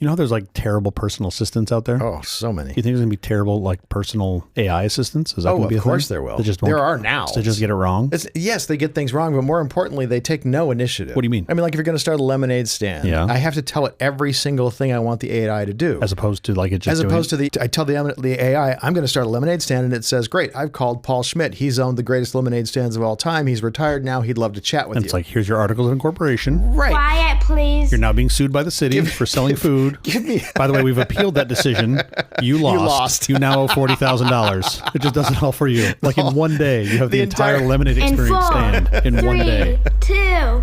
You know how there's like terrible personal assistants out there? Oh, so many. You think there's going to be terrible like personal AI assistants? Is that going to be a thing? Of course there will. There are now. They just get it wrong? Yes, they get things wrong, but more importantly, they take no initiative. What do you mean? I mean, like if you're going to start a lemonade stand, I have to tell it every single thing I want the AI to do. As opposed to like it just I tell the AI, I'm going to start a lemonade stand, and it says, great, I've called Paul Schmidt. He's owned the greatest lemonade stands of all time. He's retired now. He'd love to chat with you. It's like, here's your articles of incorporation. Right. Quiet, please. You're now being sued by the city for selling food. By the way, we've appealed that decision. You lost. You now owe $40,000. It just does it all for you. Like in one day, you have the entire lemonade experience stand in 1 day. 2.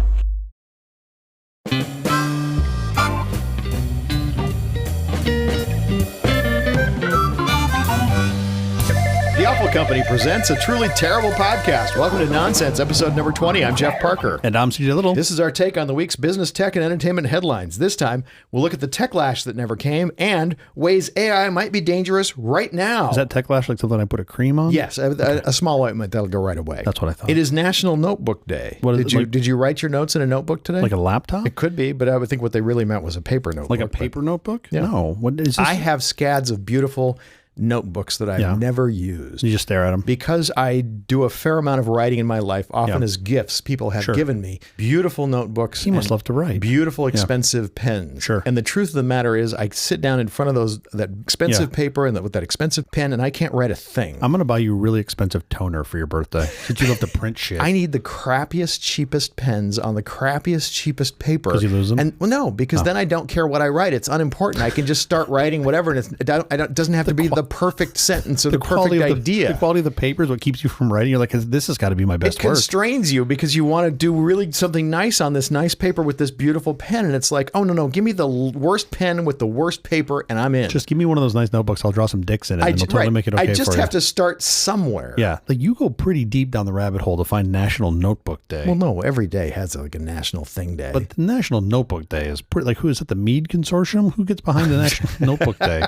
The Awful Company presents a truly terrible podcast. Welcome to Nonsense, episode number 20. I'm Jeff Parker. And I'm CJ Little. This is our take on the week's business, tech, and entertainment headlines. This time, we'll look at the TechLash that never came and ways AI might be dangerous right now. Is that TechLash like something I put a cream on? Yes, a small ointment that'll go right away. That's what I thought. It is National Notebook Day. Did you write your notes in a notebook today? Like a laptop? It could be, but I would think what they really meant was a paper notebook. Like a paper notebook? Yeah. No. What is this? I have scads of beautiful notebooks that I've never used. You just stare at them. Because I do a fair amount of writing in my life, often as gifts. People have given me beautiful notebooks. You must love to write. Beautiful, expensive pens. Sure. And the truth of the matter is, I sit down in front of that expensive paper and with that expensive pen, and I can't write a thing. I'm going to buy you a really expensive toner for your birthday, since you love to print shit. I need the crappiest, cheapest pens on the crappiest, cheapest paper. Because you lose them? And no, because then I don't care what I write. It's unimportant. I can just start writing whatever, and it doesn't have to be the perfect sentence or the perfect idea. The quality of the paper is what keeps you from writing. You're like, this has got to be my best work. It constrains you because you want to do really something nice on this nice paper with this beautiful pen. And it's like, oh, no, give me the worst pen with the worst paper and I'm in. Just give me one of those nice notebooks. I'll draw some dicks in it and it'll totally make it okay for you. I just have to start somewhere. Yeah. Like you go pretty deep down the rabbit hole to find National Notebook Day. Well, no, every day has like a national thing day. But the National Notebook Day is pretty, like, who is it? The Mead Consortium? Who gets behind the National Notebook Day?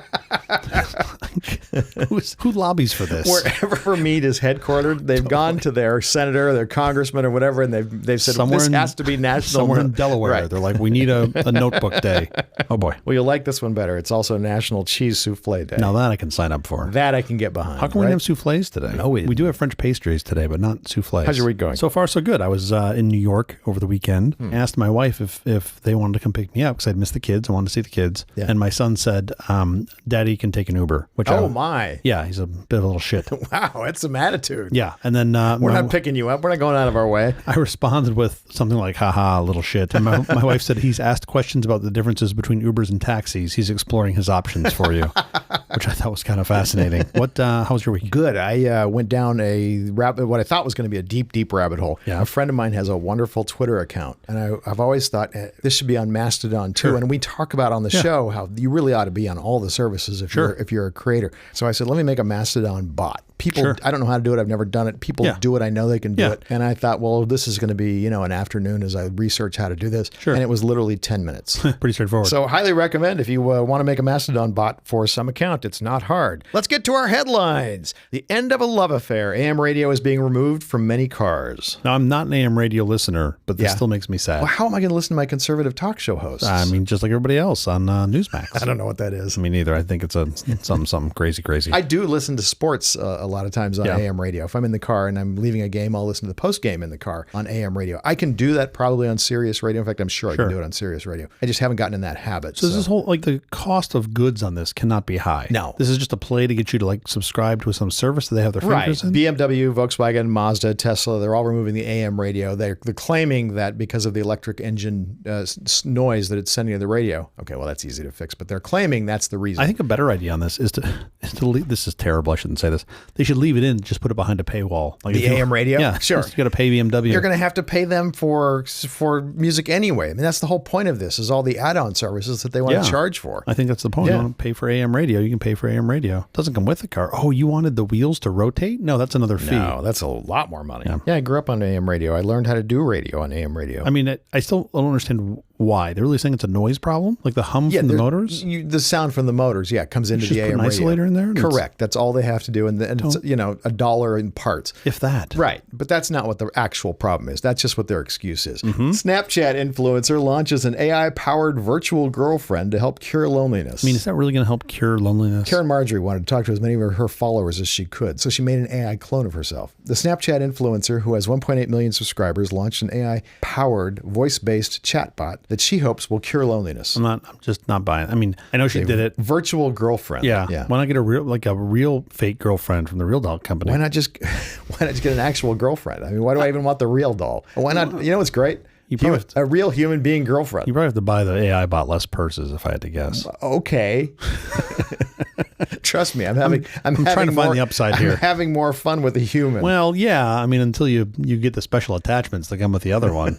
Who lobbies for this? Wherever Mead is headquartered, they've gone to their senator, their congressman, or whatever, and they've said this has to be national. Somewhere in Delaware, right. They're like, we need a notebook day. Oh boy. Well, you'll like this one better. It's also National Cheese Souffle Day. Now that I can sign up for. That I can get behind. How come we didn't have souffles today? No, we do have French pastries today, but not souffles. How's your week going? So far, so good. I was in New York over the weekend. Asked my wife if they wanted to come pick me up because I'd missed the kids. I wanted to see the kids. Yeah. And my son said, Daddy can take an Uber. Which my. Yeah, he's a bit of a little shit. Wow, that's some attitude. Yeah. And then we're not picking you up. We're not going out of our way. I responded with something like, haha, little shit. And my wife said, he's asked questions about the differences between Ubers and taxis. He's exploring his options for you, which I thought was kind of fascinating. How was your week? Good. I went down what I thought was going to be a deep, deep rabbit hole. Yeah. A friend of mine has a wonderful Twitter account. And I've always thought this should be on Mastodon too. Sure. And we talk about on the show how you really ought to be on all the services if you're a creator. So I said, let me make a Mastodon bot. People, I don't know how to do it. I've never done it. People do it. I know they can do it. And I thought, well, this is going to be, an afternoon as I research how to do this. Sure. And it was literally 10 minutes. Pretty straightforward. So highly recommend if you want to make a Mastodon bot for some account. It's not hard. Let's get to our headlines. The end of a love affair. AM radio is being removed from many cars. Now, I'm not an AM radio listener, but this still makes me sad. Well, how am I going to listen to my conservative talk show hosts? I mean, just like everybody else on Newsmax. I don't know what that is. Me neither. I think it's something crazy. I do listen to sports a lot of times on AM radio. If I'm in the car and I'm leaving a game, I'll listen to the post game in the car on AM radio. I can do that probably on Sirius radio. In fact, I'm sure I can do it on Sirius radio. I just haven't gotten in that habit. So this whole, the cost of goods on this cannot be high. No. This is just a play to get you to subscribe to some service that they have their fingers in? BMW, Volkswagen, Mazda, Tesla, they're all removing the AM radio. They're claiming that because of the electric engine noise that it's sending to the radio. Okay, well, that's easy to fix, but they're claiming that's the reason. I think a better idea on this is to leave. This is terrible. I shouldn't say this. They should leave it in, just put it behind a paywall. Like the AM radio? Yeah, sure. You got to pay BMW. You're going to have to pay them for music anyway. I mean, that's the whole point of this, is all the add-on services that they want to charge for. I think that's the point. You want to pay for AM radio, you can pay for AM radio. It doesn't come with the car. Oh, you wanted the wheels to rotate? No, that's another fee. No, that's a lot more money. Yeah, I grew up on AM radio. I learned how to do radio on AM radio. I mean, I still don't understand Why? They're really saying it's a noise problem? Like the hum from the motors? The sound from the motors, comes into the AM radio. Just put an isolator in there? Correct. That's all they have to do. And it's, $1 in parts. If that. Right. But that's not what the actual problem is. That's just what their excuse is. Snapchat influencer launches an AI-powered virtual girlfriend to help cure loneliness. I mean, is that really going to help cure loneliness? Karen Marjorie wanted to talk to as many of her followers as she could, so she made an AI clone of herself. The Snapchat influencer, who has 1.8 million subscribers, launched an AI-powered, voice-based chatbot that she hopes will cure loneliness. I'm just not buying it. I mean, I know she did it. Virtual girlfriend. Yeah. Why not get a real fake girlfriend from the real doll company? Why not just get an actual girlfriend? I mean, why do I even want the real doll? Why not? You know what's great? A real human being girlfriend. You probably have to buy the AI bot less purses, if I had to guess. Okay. Trust me, I'm trying to find the upside here. I'm having more fun with a human. Well, yeah. I mean, until you get the special attachments that come with the other one,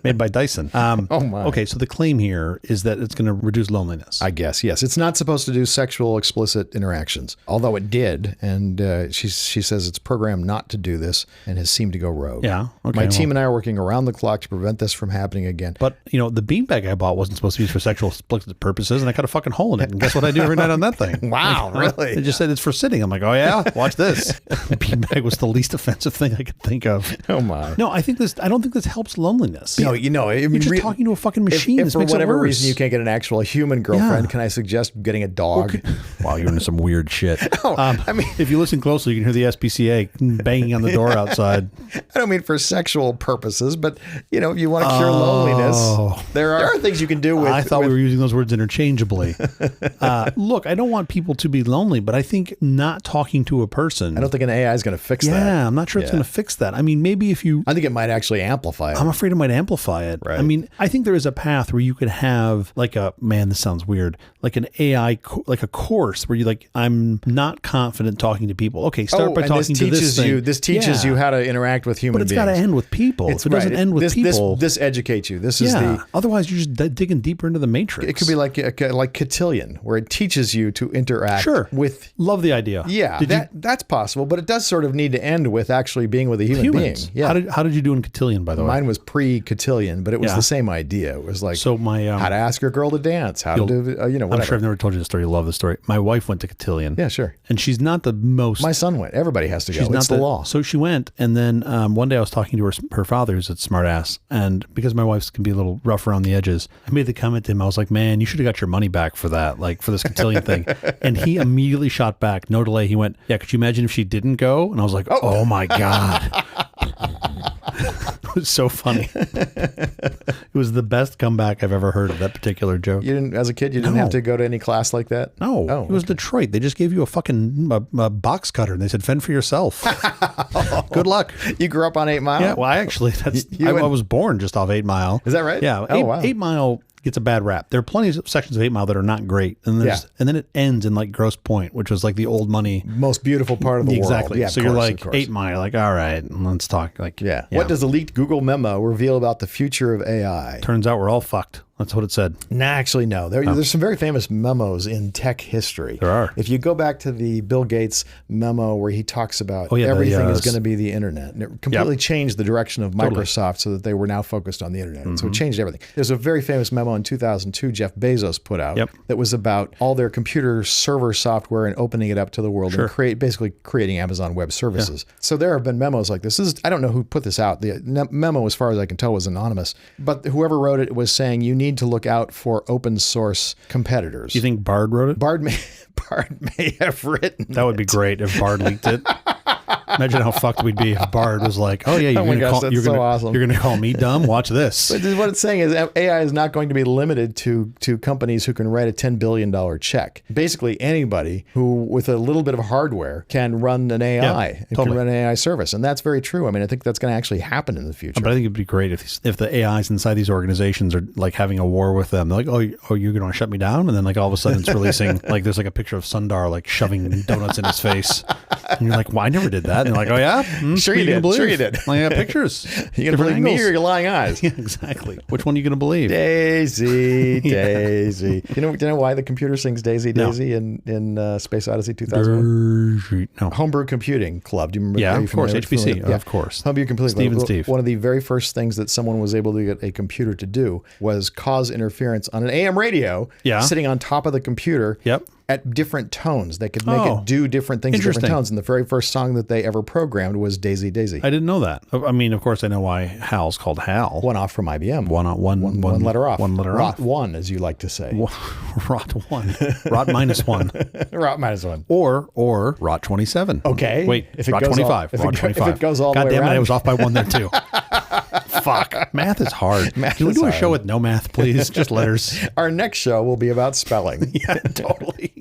made by Dyson. Oh my. Okay, so the claim here is that it's going to reduce loneliness. I guess, yes. It's not supposed to do sexual explicit interactions, although it did. And she says it's programmed not to do this and has seemed to go rogue. Yeah. Okay. My team and I are working around the clock to prevent this from happening again. But, the beanbag I bought wasn't supposed to be used for sexual explicit purposes, and I cut a fucking hole in it. And guess what I do every night on that thing? Wow, really? They just said it's for sitting. I'm like, oh yeah, watch this. Beanbag was the least offensive thing I could think of. Oh my. No, I don't think this helps loneliness. No, you're just talking to a fucking machine. If for whatever reason you can't get an actual human girlfriend, can I suggest getting a dog? Wow, you're into some weird shit. No, I mean, if you listen closely, you can hear the SPCA banging on the door outside. I don't mean for sexual purposes, but if you want to cure loneliness, there are things you can do with. I thought we were using those words interchangeably. Look, I don't want people to be lonely, but I think not talking to a person. I don't think an AI is going to fix that. Yeah, I'm not sure it's going to fix that. I mean, maybe if you. I think it might actually amplify it. I'm afraid it might amplify it. Right. I mean, I think there is a path where you could have this sounds weird, like an AI, like a course where you I'm not confident talking to people. Okay, start by talking to this thing. This teaches you how to interact with human beings. But it's got to end with people. If it doesn't end with people. This educates you. This is otherwise you're just digging deeper into the matrix. It could be like cotillion, where it teaches you to interact with. Love the idea. Yeah, that's possible, but it does sort of need to end with actually being with a human being. Yeah. How did you do in cotillion, by the way? Mine was pre-cotillion, but it was the same idea. It was like how to ask your girl to dance, how to do whatever. I'm sure I've never told you the story. You love the story. My wife went to cotillion. Yeah, sure. And she's not the most. My son went. Everybody has to go. It's the law. So she went, and then one day I was talking to her father, who's a smart ass, and because my wife can be a little rough around the edges, I made the comment to him. I was like, "Man, you should have got your money back for that, for this cotillion thing." And he immediately shot back, no delay. He went, "Yeah, could you imagine if she didn't go?" And I was like, "Oh my God." It was so funny. It was the best comeback I've ever heard of that particular joke. You didn't, as a kid, you didn't have to go to any class like that? No. It was Detroit. They just gave you a fucking a box cutter and they said, fend for yourself. Good luck. You grew up on 8 Mile? Yeah, well, I was born just off 8 Mile. Is that right? Yeah. Wow. 8 Mile gets a bad rap. There are plenty of sections of 8 Mile that are not great. And then it ends in Grosse Pointe, which was the old money. Most beautiful part of the world. Exactly. So you're 8 Mile, all right, let's talk. Yeah. What does a leaked Google memo reveal about the future of AI? Turns out we're all fucked. That's what it said. Nah, actually, no. There's some very famous memos in tech history. There are. If you go back to the Bill Gates memo where he talks about everything is going to be the internet, and it completely changed the direction of Microsoft so that they were now focused on the internet. Mm-hmm. So it changed everything. There's a very famous memo in 2002 Jeff Bezos put out that was about all their computer server software and opening it up to the world and basically creating Amazon Web Services. Yeah. So there have been memos like this. I don't know who put this out. The memo, as far as I can tell, was anonymous. But whoever wrote it was saying you need to look out for open source competitors. You think Bard wrote it? Bard may have written That would be great if Bard leaked it. Imagine how fucked we'd be if Bard was like, "Oh yeah, you're going to call me dumb? Watch this." But what it's saying is AI is not going to be limited to companies who can write a $10 billion check. Basically, anybody who, with a little bit of hardware, can run an AI, can run an AI service, and that's very true. I mean, I think that's going to actually happen in the future. But I think it'd be great if the AIs inside these organizations are having a war with them. They're like, "Oh, you're going to shut me down," and then all of a sudden it's releasing there's a picture of Sundar shoving donuts in his face, and you're like, "Well, I never did that." You're like, oh yeah? Sure you did. Sure you did. I got pictures. You going to believe me or your lying eyes? Yeah, exactly. Which one are you going to believe? Daisy, Daisy. Do you know why the computer sings Daisy, Daisy in Space Odyssey 2001? No. Homebrew Computing Club. Do you remember? Yeah, of course. HPC. Yeah. Of course. Homebrew Computing Steve Club. and Steve. One of the very first things that someone was able to get a computer to do was cause interference on an AM radio sitting on top of the computer. Yep. At different tones. They could make it do different things at different tones. And the very first song that they ever programmed was Daisy, Daisy. I didn't know that. I mean, of course, I know why Hal's called Hal. One off from IBM. One letter off. One letter Rot off. one, as you like to say. Rot 1. Rot -1. Rot -1. Or Rot 27. Okay. Wait, Rot 25. Rot 25. If it goes all the way God damn around. it, I was off by 1 there too. Fuck. Math is hard. Can we do a show with no math, please? Just letters. Our next show will be about spelling. Yeah, totally.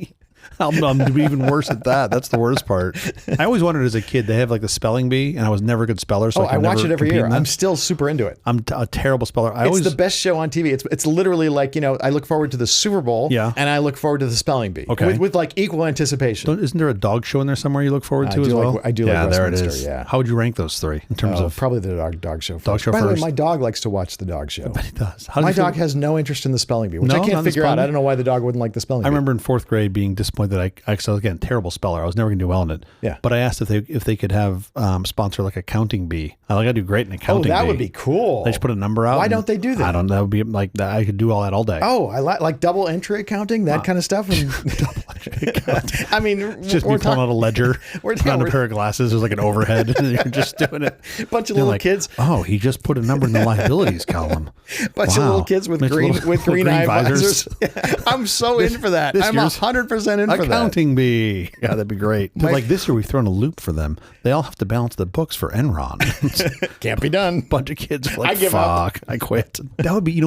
I'm even worse at that. That's the worst part. I always wondered as a kid, they have like the spelling bee, and I was never a good speller. So I watch it every year. I'm still super into it. I'm a terrible speller. It's the best show on TV. It's literally like, I look forward to the Super Bowl, and I look forward to the spelling bee. Okay. With like equal anticipation. Isn't there a dog show in there somewhere you look forward to as well? I do like Westminster, there it is. Yeah. How would you rank those three in terms of? Probably the dog show first. Dog show By the way, first. my dog likes to watch the dog show. But he does. My dog has no interest in the spelling bee, which I can't figure out. I don't know why the dog wouldn't like the spelling bee. I remember in 4th grade being disappointed that again, terrible speller. I was never going to do well in it. Yeah. But I asked if they could have sponsor like a counting bee. I do great in a counting bee. Oh, that would be cool. They just put a number out. Why don't they do that? I don't know. That would be like that. I could do all that all day. Oh, I like double entry accounting, that kind of stuff. And double entry accounting. I mean, it's just me pulling out a ledger, put on a pair of glasses. There's like an overhead, and you're just doing it. Bunch of little kids. Oh, he just put a number in the liabilities column. Bunch of little kids with green eye visors. I'm so in for that. I'm 100% in for that. Accounting bee. Yeah, that'd be great. Like this year, we've thrown a loop for them. They all have to balance the books for Enron. Can't be done. Bunch of kids are like, I give up. I quit. That would be,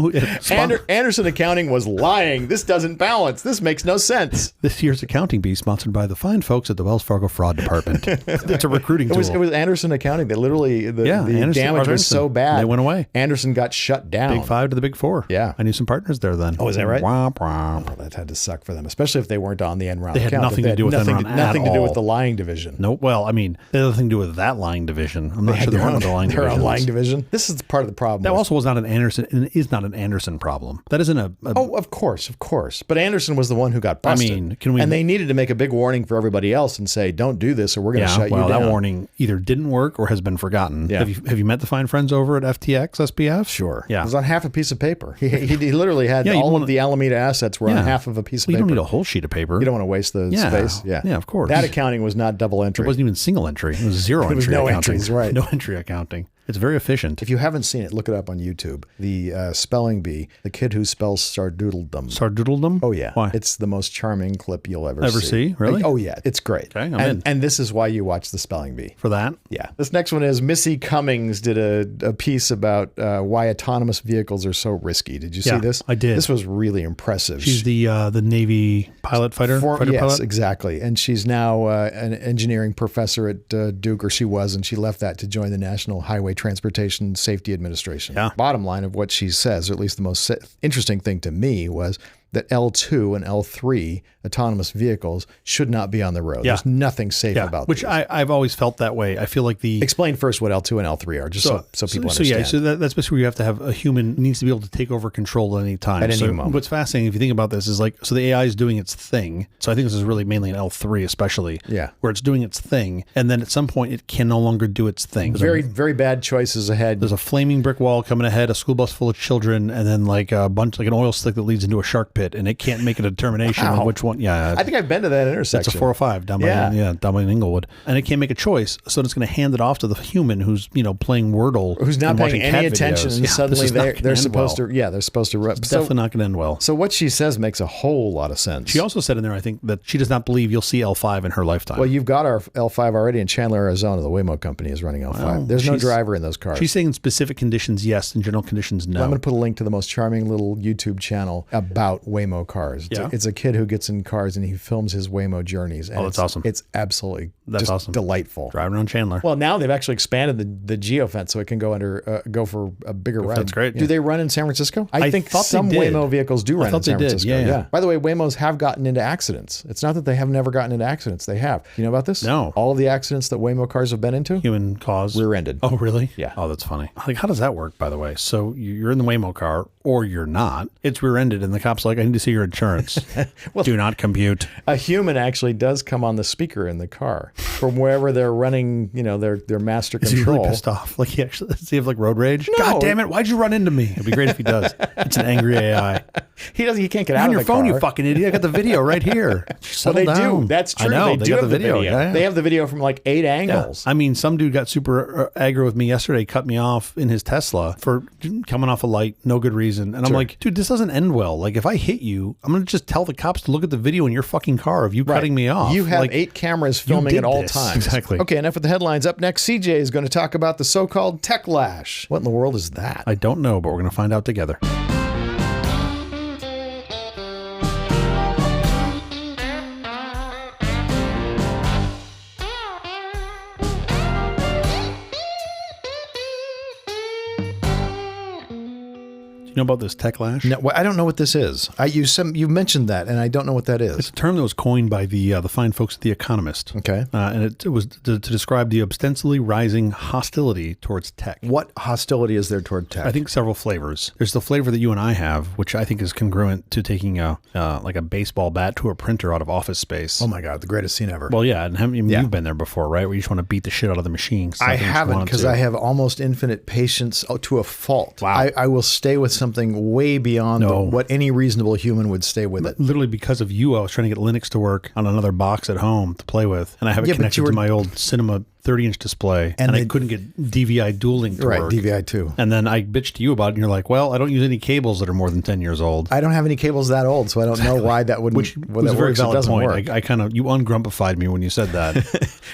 Anderson Accounting was lying. This doesn't balance. This makes no sense. This year's accounting bee sponsored by the fine folks at the Wells Fargo Fraud Department. It's a recruiting tool. It was Anderson Accounting that literally the damage was so bad. They went away. Anderson got shut down. Big 5 to the Big 4. Yeah. I knew some partners there then. Oh, is that right? Womp, womp. Well, that had to suck for them, especially if they weren't on the Enron account. They had nothing to do with Enron Nothing to do with the lying division. Nope. Well, I mean, they had nothing to do with that lying division. I'm not sure they're on the lying division. Their own lying division. This is part of the problem. That also was not an Anderson, and is not an Anderson problem. That isn't a Oh, of course. But Anderson was the one who got busted. I mean, and they needed to make a big warning for everybody else and say, don't do this or we're going to shut you down. That warning either didn't work or has been forgotten. Yeah. Have you met the fine friends over at FTX, SPF? Sure. Yeah. It was on half a piece of paper. He literally had all of the Alameda assets were on half of a piece of paper. You don't need a whole sheet of paper. You don't want to waste the space. Yeah. Yeah, of course. That accounting was not double entry. It wasn't even single entry. It was zero entry. It was no accounting. entries, right. No entry accounting. It's very efficient. If you haven't seen it, look it up on YouTube. The spelling bee, the kid who spells sardoodledom. Sardoodledom? Oh, yeah. Why? It's the most charming clip you'll ever see. Really? Oh, yeah. It's great. Okay, I'm in. And this is why you watch the spelling bee. For that? Yeah. This next one is Missy Cummings did a piece about why autonomous vehicles are so risky. Did you see this? I did. This was really impressive. She's the Navy fighter yes, pilot? Exactly. And she's now an engineering professor at Duke, or she was, and she left that to join the National Highway Transportation Safety Administration. Yeah. Bottom line of what she says, or at least the most interesting thing to me, was that L2 and L3 autonomous vehicles should not be on the road. Yeah. There's nothing safe about which these. I've always felt that way. I feel like Explain first what L2 and L3 are, just so people understand. Yeah, so that's basically where you have to have a human needs to be able to take over control at any time. At any moment. What's fascinating, if you think about this, is like, so the AI is doing its thing. So I think this is really mainly in L3 especially, where it's doing its thing. And then at some point it can no longer do its thing. Very, very bad choices ahead. There's a flaming brick wall coming ahead, a school bus full of children, and then like a bunch, like an oil slick that leads into a shark pit, and it can't make a determination of which one. Yeah. I think I've been to that intersection. It's a 405 down by Inglewood. And it can't make a choice. So it's going to hand it off to the human who's, playing Wordle. Who's not paying any attention. And suddenly they're supposed to, they're supposed to. It's definitely not going to end well. So what she says makes a whole lot of sense. She also said in there, I think, that she does not believe you'll see L5 in her lifetime. Well, you've got our L5 already in Chandler, Arizona. The Waymo company is running L5. Well, there's no driver in those cars. She's saying in specific conditions, yes. In general conditions, no. Well, I'm going to put a link to the most charming little YouTube channel about Waymo cars. Yeah. It's a kid who gets in cars and he films his Waymo journeys. And that's awesome. It's absolutely That's just awesome. delightful. Driving around Chandler. Well, now they've actually expanded the geofence so it can go for a bigger run. That's great. Do they run in San Francisco? I think thought some they did. Waymo vehicles do run in San Francisco. Yeah. By the way, Waymos have gotten into accidents. It's not that they have never gotten into accidents. They have. You know about this? No. All of the accidents that Waymo cars have been into? Human cause. Rear-ended. Oh, really? Yeah. Oh, that's funny. Like, how does that work, by the way? So you're in the Waymo car, or you're not. It's rear-ended, and the cop's like, I need to see your insurance. Well, do not compute. A human actually does come on the speaker in the car from wherever they're running, their master control. Is he really pissed off? Like, does he have like road rage? No. God damn it, why'd you run into me? It'd be great if he does. It's an angry AI. He can't get out On of your the phone, car. you fucking idiot. I got the video right here. Well, they down. do. That's true. I know. They do got have the video. Yeah. They have the video from like 8 angles. I mean, some dude got super aggro with me yesterday, cut me off in his Tesla for coming off a light, no good reason. And I'm like, dude, this doesn't end well. Like, if I hit you, I'm going to just tell the cops to look at the video in your fucking car of you cutting me off. You have like, 8 cameras filming at all times. Exactly. Okay, enough with the headlines. Up next, CJ is going to talk about the so-called TechLash. What in the world is that? I don't know, but we're going to find out together. You know about this TechLash? No, I don't know what this is. You mentioned that, and I don't know what that is. It's a term that was coined by the fine folks at The Economist. Okay. And it was to describe the ostensibly rising hostility towards tech. What hostility is there toward tech? I think several flavors. There's the flavor that you and I have, which I think is congruent to taking like a baseball bat to a printer out of Office Space. Oh my God, the greatest scene ever. Well, yeah, and you've been there before, right? Where you just want to beat the shit out of the machine. I haven't, because I have almost infinite patience to a fault. Wow. I will stay with something way beyond what any reasonable human would stay with it. Literally because of you, I was trying to get Linux to work on another box at home to play with, and I have it connected to my old Cinema 30-inch display, and I couldn't get DVI dualing to work. Right, DVI too. And then I bitched to you about it, and you're like, well, I don't use any cables that are more than 10 years old. I don't have any cables that old, so I don't know why that wouldn't. Which was a very valid point. Work. I kind of, you ungrumpified me when you said that.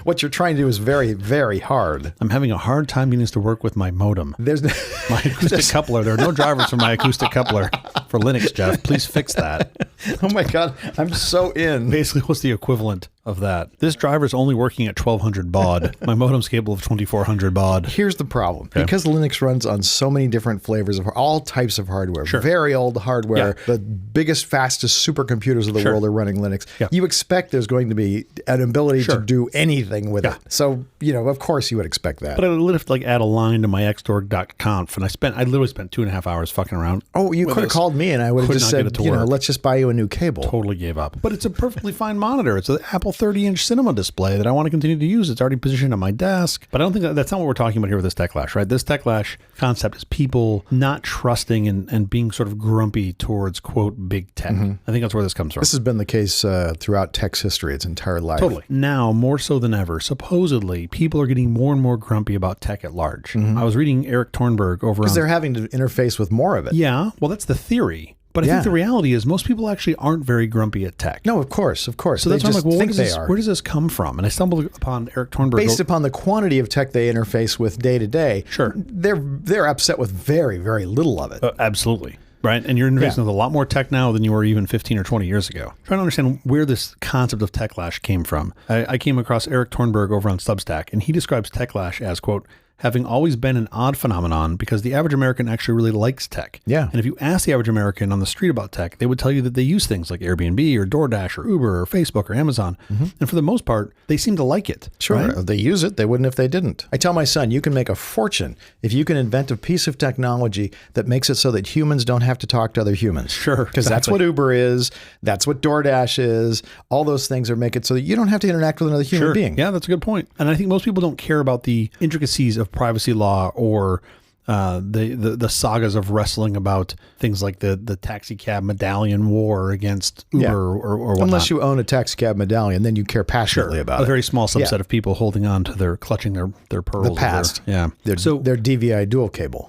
What you're trying to do is very, very hard. I'm having a hard time getting this to work with my modem. There's my acoustic coupler. There are no drivers for my acoustic coupler for Linux, Jeff. Please fix that. Oh my God, I'm so in. Basically, what's the equivalent of that? This driver's only working at 1200 baud. My modem's capable of 2400 baud. Here's the problem. Okay. Because Linux runs on so many different flavors of all types of hardware, very old hardware, the biggest, fastest supercomputers of the world are running Linux. You expect there's going to be an ability to do anything with it. So, of course you would expect that. But I would have to add a line to my xorg.conf, and I literally spent 2.5 hours fucking around. Oh, you could have called me and I would have just said, let's just buy you a new cable. Totally gave up. But it's a perfectly fine monitor. It's an Apple 30-inch cinema display that I want to continue to use. It's already positioned on my desk. But I don't think that's not what we're talking about here with this TechLash, right? This TechLash concept is people not trusting and being sort of grumpy towards, quote, big tech. I think that's where this comes from. This has been the case throughout tech's history, its entire life. Totally. Now, more so than ever, supposedly, people are getting more and more grumpy about tech at large. I was reading Eric Thornberg over on... Because they're having to interface with more of it. Yeah. Well, that's the theory. But I think the reality is most people actually aren't very grumpy at tech. No, of course. So that's why I'm like, well, where does this come from? And I stumbled upon Eric Thornberg. Based upon the quantity of tech they interface with day to day, they're upset with very, very little of it. Absolutely. Right. And you're interfacing with a lot more tech now than you were even 15 or 20 years ago. Trying to understand where this concept of TechLash came from. I came across Eric Thornberg over on Substack, and he describes TechLash as, quote, having always been an odd phenomenon because the average American actually really likes tech. Yeah. And if you ask the average American on the street about tech, they would tell you that they use things like Airbnb or DoorDash or Uber or Facebook or Amazon. And for the most part, they seem to like it. Sure. Right? If they use it, they wouldn't if they didn't. I tell my son, you can make a fortune if you can invent a piece of technology that makes it so that humans don't have to talk to other humans. Sure. Because that's what Uber is. That's what DoorDash is. All those things make it so that you don't have to interact with another human being. Yeah, that's a good point. And I think most people don't care about the intricacies of privacy law or the sagas of wrestling about things like the taxi cab medallion war against Uber or whatnot. Unless you own a taxi cab medallion, then you care passionately about it. A very small subset of people holding on to clutching their pearls. The past. Their DVI dual cable.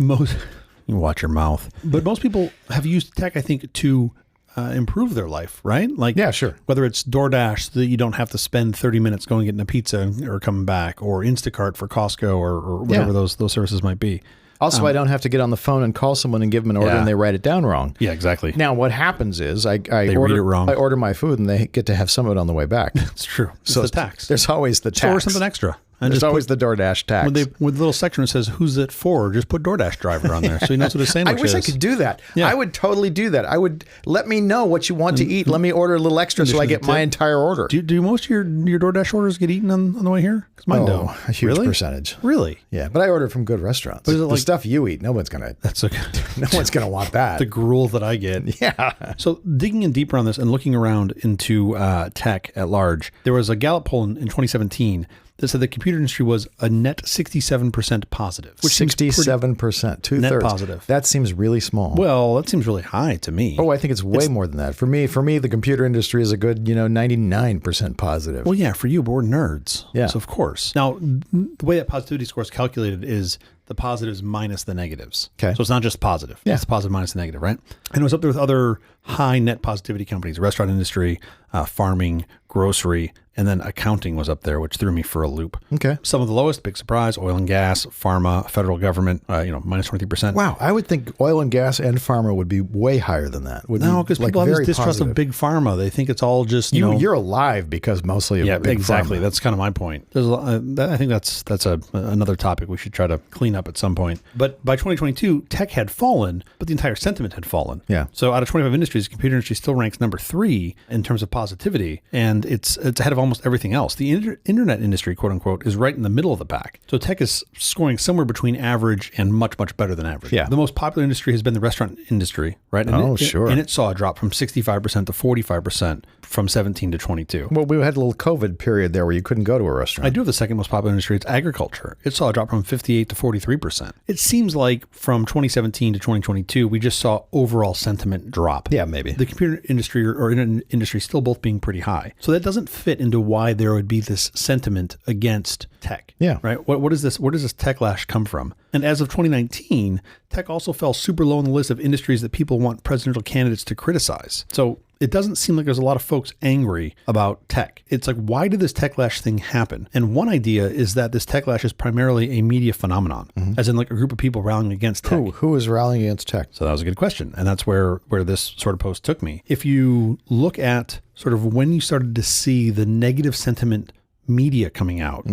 You watch your mouth. But most people have used tech, I think, to improve their life, right? Like, whether it's DoorDash so that you don't have to spend 30 minutes going getting a pizza or coming back, or Instacart for Costco or whatever those services might be. Also, I don't have to get on the phone and call someone and give them an order and they write it down wrong. Yeah, exactly. Now, what happens is read it wrong. I order my food and they get to have some of it on the way back. It's true. So it's the tax. There's always the tax. Or something extra. And there's always the DoorDash tax. With the little section that says, who's it for? Just put DoorDash driver on there so he knows what his sandwich is. I wish I could do that. Yeah. I would totally do that. I would let me know what you want to eat. Let me order a little extra so I get my entire order. Do most of your DoorDash orders get eaten on the way here? Because mine don't. A huge percentage. Really? Yeah, but I order from good restaurants. But the stuff you eat, no one's gonna want that. The gruel that I get. Yeah. So digging in deeper on this and looking around into tech at large, there was a Gallup poll in 2017 that said the computer industry was a net 67% positive. Which 67%, two-thirds. Net positive. That seems really small. Well, that seems really high to me. Oh, I think it's way more than that. For me, the computer industry is a good, 99% positive. Well, yeah, for you, but we're nerds. Yeah. So of course. Now, the way that positivity score is calculated is the positives minus the negatives. Okay. So it's not just positive. Yeah. It's positive minus the negative, right? And it was up there with other high net positivity companies, restaurant industry, farming, grocery, and then accounting was up there, which threw me for a loop. Okay. Some of the lowest, big surprise, oil and gas, pharma, federal government, minus 23%. Wow. I would think oil and gas and pharma would be way higher than that. No, because people have this distrust of big pharma. They think it's all just, You're alive because mostly of big exactly. pharma. That's kind of my point. There's I think that's another topic we should try to clean up at some point. But by 2022, tech had fallen, but the entire sentiment had fallen. Yeah. So out of 25 industries, the computer industry still ranks number 3 in terms of positivity, and it's ahead of almost everything else. The internet industry, quote unquote, is right in the middle of the pack. So tech is scoring somewhere between average and much, much better than average. Yeah. The most popular industry has been the restaurant industry, right? And sure. And it saw a drop from 65% to 45% from 17 to 22. Well, we had a little COVID period there where you couldn't go to a restaurant. I do have the second most popular industry. It's agriculture. It saw a drop from 58 to 43%. It seems like from 2017 to 2022, we just saw overall sentiment drop. Yeah, maybe. The computer industry or internet industry still both being pretty high. So that doesn't fit into why there would be this sentiment against tech. Yeah. Right? What is this? Where does this TechLash come from? And as of 2019, tech also fell super low on the list of industries that people want presidential candidates to criticize. So it doesn't seem like there's a lot of folks angry about tech. It's like, why did this TechLash thing happen? And one idea is that this TechLash is primarily a media phenomenon, as in like a group of people rallying against tech. Who is rallying against tech? So that was a good question. And that's where this sort of post took me. If you look at sort of when you started to see the negative sentiment media coming out,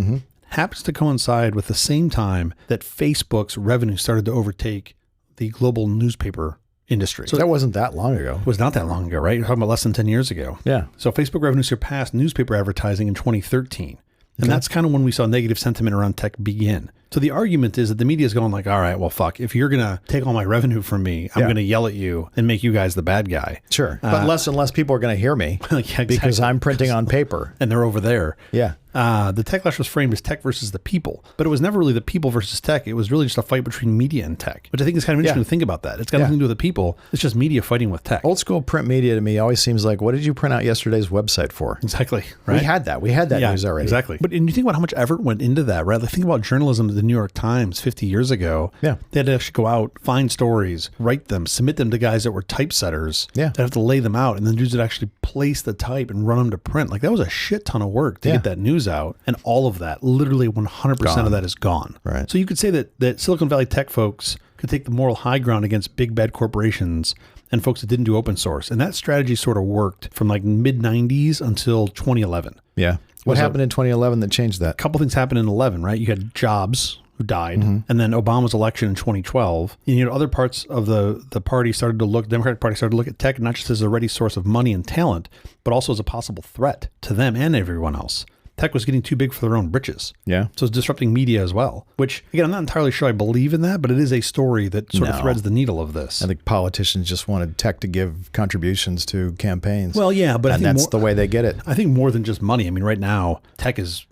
happens to coincide with the same time that Facebook's revenue started to overtake the global newspaper industry. So that wasn't that long ago. It was not that long ago, right? You're talking about less than 10 years ago. Yeah. So Facebook revenue surpassed newspaper advertising in 2013. And that's kind of when we saw negative sentiment around tech begin. So the argument is that the media is going like, all right, well, fuck, if you're going to take all my revenue from me, I'm going to yell at you and make you guys the bad guy. Sure. But less and less people are going to hear me because I'm printing on paper. And they're over there. Yeah. The TechLash was framed as tech versus the people, but it was never really the people versus tech. It was really just a fight between media and tech, which I think is kind of interesting to think about that. It's got nothing to do with the people. It's just media fighting with tech. Old school print media to me always seems like, what did you print out yestay's website for? Exactly. Right. We had that news already. Exactly. But and you think about how much effort went into that, right? Like think about journalism at the New York Times 50 years ago. Yeah. They had to actually go out, find stories, write them, submit them to guys that were typesetters. Yeah. They'd have to lay them out, and then dudes would actually place the type and run them to print. Like that was a shit ton of work to get that news out. And all of that, literally 100% of that is gone. Right. So you could say that Silicon Valley tech folks could take the moral high ground against big bad corporations and folks that didn't do open source. And that strategy sort of worked from like mid 90s until 2011. Yeah. What happened in 2011 that changed that? A couple things happened in 11, right? You had Jobs who died, and then Obama's election in 2012. And other parts of the party started to look, Democratic Party started to look at tech not just as a ready source of money and talent, but also as a possible threat to them and everyone else. Tech was getting too big for their own britches. Yeah. So it's disrupting media as well, which, again, I'm not entirely sure I believe in that, but it is a story that sort of threads the needle of this. I think politicians just wanted tech to give contributions to campaigns. Well, yeah, but I think that's the way they get it. I think more than just money. I mean, right now, tech is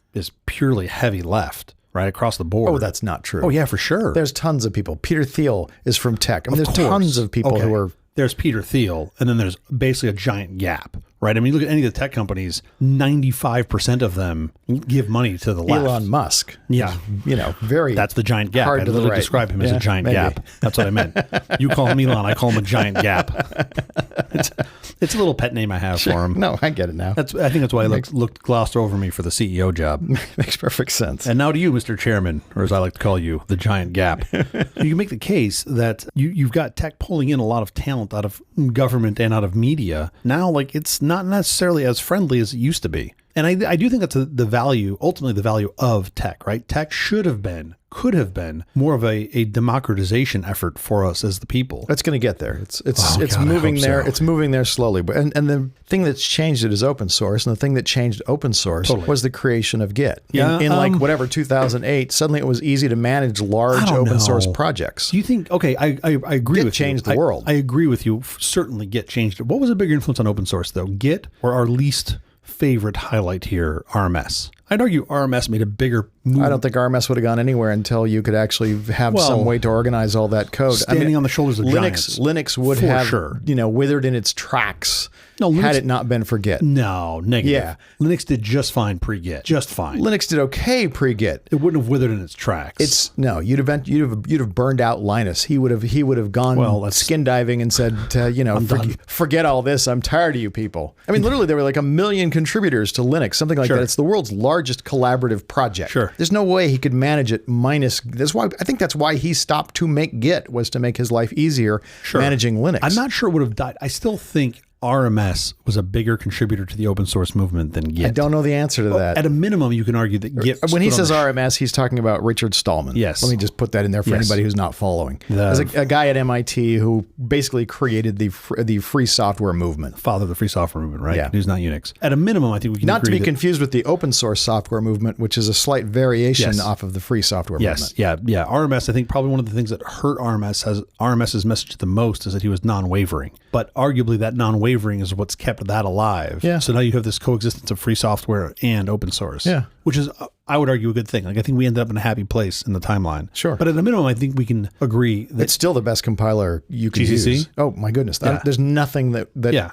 purely heavy left. Right across the board. Oh, that's not true. Oh, yeah, for sure. There's tons of people. Peter Thiel is from tech. I mean, there's tons of people who are there's Peter Thiel, and then there's basically a giant gap, right? I mean, look at any of the tech companies, 95% of them give money to the left. Elon Musk. Yeah. Very That's the giant gap. I literally describe him as a giant gap. That's what I meant. You call him Elon, I call him a giant gap. It's a little pet name I have for him. No, I get it now. I think that's why he looked glossed over me for the CEO job. Makes perfect sense. And now to you, Mr. Chairman, or as I like to call you, the giant gap. You can make the case that you've got tech pulling in a lot of talent out of government and out of media. Now, like, it's not necessarily as friendly as it used to be. And I do think that's the value, ultimately the value of tech, right? Tech could have been more of a democratization effort for us as the people. It's going to get there. It's moving there. So. It's moving there slowly. But and the thing that's changed it is open source. And the thing that changed open source was the creation of Git. In like whatever 2008, suddenly it was easy to manage large open source projects. Do you think? Okay, I agree Git with you. Changed the world. I agree with you. Certainly, Git changed it. What was a bigger influence on open source though? Git or our least favorite highlight here, RMS? I'd argue RMS made a bigger move. I don't think RMS would have gone anywhere until you could actually have some way to organize all that code. Standing on the shoulders of giants. Linux would have, withered in its tracks had it not been for Git. No, negative. Yeah. Linux did just fine pre-Git. Just fine. Linux did okay pre-Git. It wouldn't have withered in its tracks. You'd have burned out Linus. He would have gone skin diving and said, forget all this. I'm tired of you people. I mean, literally, there were like 1 million contributors to Linux, something like that. It's the world's largest collaborative project. Sure. There's no way he could manage it minus. That's why he stopped to make Git, was to make his life easier managing Linux. I'm not sure it would have died. I still think RMS was a bigger contributor to the open source movement than Git. I don't know the answer to that. At a minimum, you can argue that Git... When he says RMS, he's talking about Richard Stallman. Yes. Let me just put that in there for anybody who's not following. There's a guy at MIT who basically created the free software movement. Father of the free software movement, right? Yeah. Who's not Unix. At a minimum, I think we can Not to be confused with the open source software movement, which is a slight variation off of the free software movement. Yeah. RMS, I think probably one of the things that hurt RMS's message the most is that he was non-wavering. But arguably that non-wavering is what's kept that alive. Yeah. So now you have this coexistence of free software and open source. Yeah. Which is, I would argue, a good thing. Like, I think we ended up in a happy place in the timeline. Sure. But at a minimum, I think we can agree that it's still the best compiler you can use. Oh my goodness. There's nothing that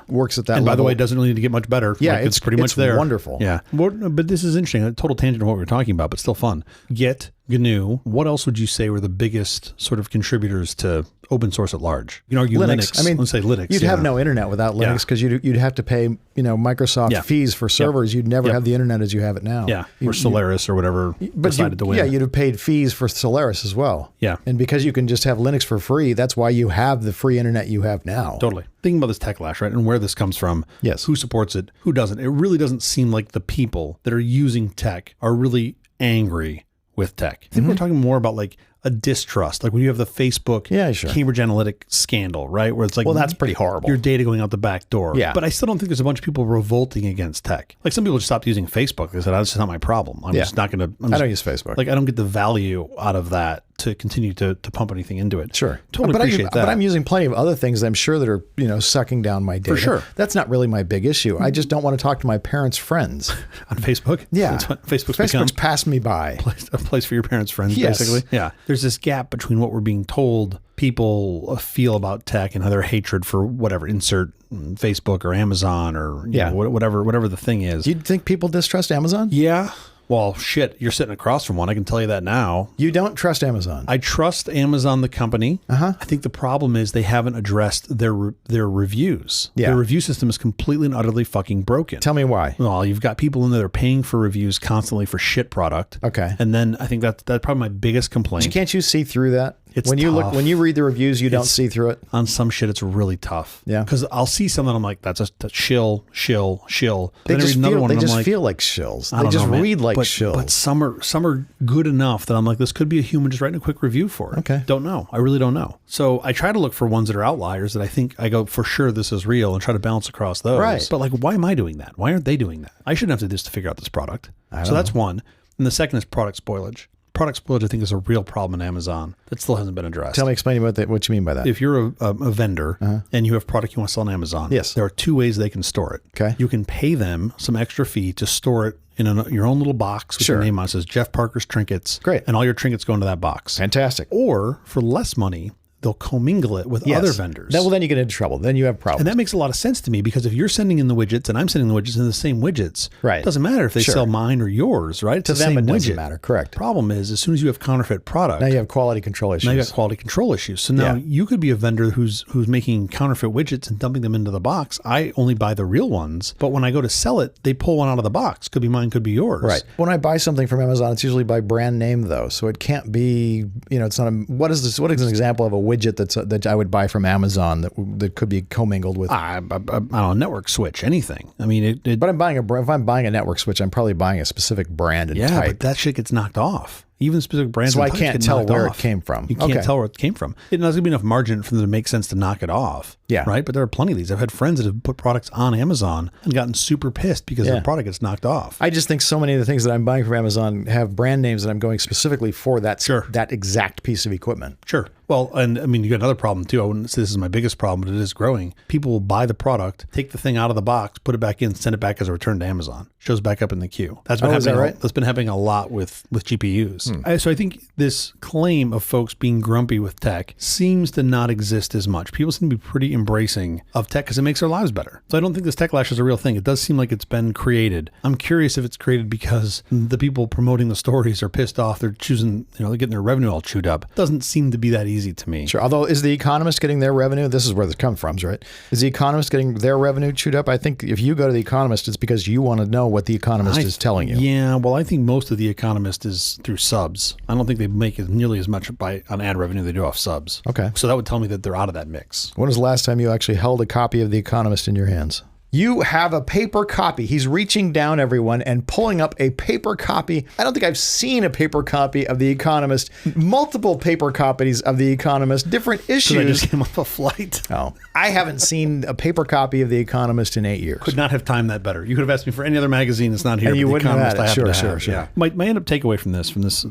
works at that level. And by the way, it doesn't really need to get much better. Yeah. Like, it's pretty much there. Wonderful. Yeah. But this is interesting. A total tangent of what we were talking about, but still fun. Git, GNU. What else would you say were the biggest sort of contributors to open source at large? You can argue Linux. I mean, let's say Linux. You'd have no internet without Linux because you'd have to pay Microsoft fees for servers. You'd never have the internet as you have it now. Yeah. Or Solaris or whatever decided to win. Yeah, you'd have paid fees for Solaris as well. Yeah. And because you can just have Linux for free, that's why you have the free internet you have now. Totally. Thinking about this TechLash, right, and where this comes from. Yes. Who supports it? Who doesn't? It really doesn't seem like the people that are using tech are really angry with tech. I think we're talking more about like a distrust, like when you have the Facebook Cambridge Analytica scandal, right? Where it's like, well, that's pretty horrible. Your data going out the back door. Yeah. But I still don't think there's a bunch of people revolting against tech. Like some people just stopped using Facebook. They said, that's just not my problem. I'm just not going to. I don't use Facebook. Like I don't get the value out of that to continue to pump anything into it. Sure. Totally appreciate that. But I'm using plenty of other things that I'm sure that are, sucking down my data. For sure. That's not really my big issue. I just don't want to talk to my parents' friends. On Facebook? Yeah. That's what Facebook's passed me by. A place for your parents' friends, basically. Yeah. There's this gap between what we're being told people feel about tech and their hatred for whatever, insert Facebook or Amazon or whatever the thing is. Do you think people distrust Amazon? Yeah. Well, shit, you're sitting across from one. I can tell you that now. You don't trust Amazon? I trust Amazon, the company. I think the problem is they haven't addressed their reviews. Yeah. Their review system is completely and utterly fucking broken. Tell me why. Well, you've got people in there that are paying for reviews constantly for shit product. Okay. And then I think that's probably my biggest complaint. Can't you see through that? It's when tough. When you read the reviews, you don't see through it. On some shit, it's really tough. Yeah, because I'll see something, I'm like, that's a shill. They just feel like shills. They just read like shills. But some are good enough that I'm like, this could be a human just writing a quick review for it. Okay, don't know. I really don't know. So I try to look for ones that are outliers that I think I go for sure this is real and try to bounce across those. Right. But like, why am I doing that? Why aren't they doing that? I shouldn't have to do this to figure out this product. So that's one. And the second is product spoilage. Product spoilage, I think, is a real problem in Amazon that still hasn't been addressed. Explain about that. What you mean by that? If you're a vendor and you have product you want to sell on Amazon, there are two ways they can store it. Okay. You can pay them some extra fee to store it in your own little box with your name on it. It says Jeff Parker's Trinkets. Great. And all your trinkets go into that box. Fantastic. Or for less money, they'll commingle it with other vendors. Then you get into trouble. Then you have problems. And that makes a lot of sense to me, because if you're sending in the widgets and I'm sending the widgets in the same widgets, it doesn't matter if they sell mine or yours, right? It's to the them, same it widget. Doesn't matter. Correct. Problem is, as soon as you have counterfeit product, now you have quality control issues. Now you got quality control issues. So now you could be a vendor who's making counterfeit widgets and dumping them into the box. I only buy the real ones, but when I go to sell it, they pull one out of the box. Could be mine, could be yours. Right. When I buy something from Amazon, it's usually by brand name though. So it can't be, it's not what is an example of a widget that I would buy from Amazon that could be commingled with? I don't know, network switch, anything. I mean, but if I'm buying a network switch, I'm probably buying a specific brand and type. But that shit gets knocked off. Even specific brands. So I can't tell where it came from. You can't tell where it came from. There's going to be enough margin for them to make sense to knock it off. Yeah. Right. But there are plenty of these. I've had friends that have put products on Amazon and gotten super pissed because their product gets knocked off. I just think so many of the things that I'm buying from Amazon have brand names that I'm going specifically for that exact piece of equipment. Sure. Well, and I mean, you got another problem too. I wouldn't say this is my biggest problem, but it is growing. People will buy the product, take the thing out of the box, put it back in, send it back as a return to Amazon. Shows back up in the queue. That's been happening. That's been happening a lot with GPUs. So I think this claim of folks being grumpy with tech seems to not exist as much. People seem to be pretty embracing of tech because it makes their lives better. So I don't think this TechLash is a real thing. It does seem like it's been created. I'm curious if it's created because the people promoting the stories are pissed off. They're choosing, they're getting their revenue all chewed up. Doesn't seem to be that easy to me. Sure. Although, is The Economist getting their revenue? This is where this comes from, right? Is The Economist getting their revenue chewed up? I think if you go to The Economist, it's because you want to know what The Economist is telling you. Yeah. Well, I think most of The Economist is through subs. I don't think they make nearly as much on ad revenue they do off subs. Okay. So that would tell me that they're out of that mix. When was the last time you actually held a copy of The Economist in your hands? You have a paper copy. He's reaching down, everyone, and pulling up a paper copy. I don't think I've seen a paper copy of The Economist. Multiple paper copies of The Economist, different issues. I just came off a flight. Oh, I haven't seen a paper copy of The Economist in 8 years. Could not have timed that better. You could have asked me for any other magazine that's not here. And you wouldn't have had it. Sure. Yeah. My end up takeaway from this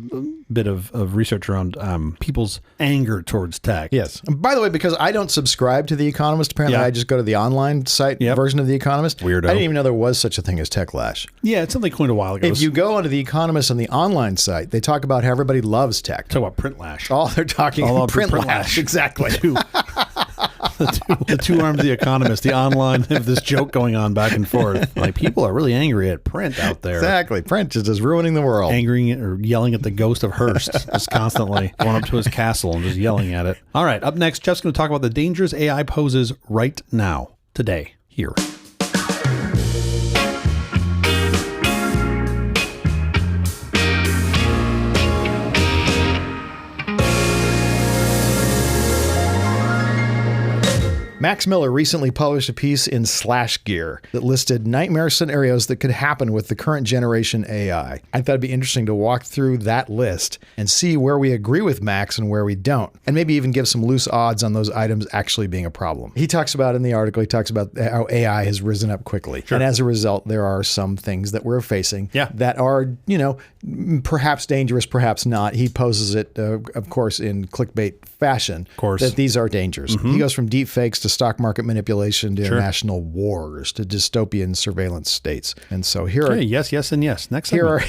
bit of research around people's anger towards tech. Yes. And by the way, because I don't subscribe to The Economist, apparently I just go to the online site version of The Economist. Weirdo. I didn't even know there was such a thing as TechLash. Yeah, it's something coined a while ago. If you go onto The Economist on the online site, they talk about how everybody loves tech. Talk about PrintLash. Oh, they're talking PrintLash. Exactly. The two arms of The Economist, the online, have this joke going on back and forth. Like, people are really angry at print out there. Exactly. Print is just ruining the world. Angering or yelling at the ghost of Hearst, just constantly going up to his castle and just yelling at it. All right, up next, Jeff's going to talk about the dangers AI poses right now, today, here. Max Miller recently published a piece in SlashGear that listed nightmare scenarios that could happen with the current generation AI. I thought it'd be interesting to walk through that list and see where we agree with Max and where we don't, and maybe even give some loose odds on those items actually being a problem. He talks about in the article, how AI has risen up quickly. Sure. And as a result, there are some things that we're facing that are, perhaps dangerous, perhaps not. He poses it, of course, in clickbait fashion, that these are dangers. He goes from deep fakes to stock market manipulation to international wars to dystopian surveillance states. And so here are... Yes, and yes. Next here are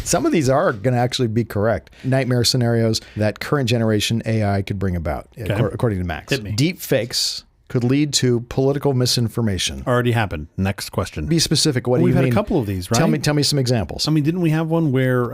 some of these are going to actually be correct. Nightmare scenarios that current generation AI could bring about, according to Max. Hit me. Deep fakes could lead to political misinformation. Already happened. Next question. Be specific. What do you mean? We've had a couple of these, right? Tell me some examples. I mean, didn't we have one where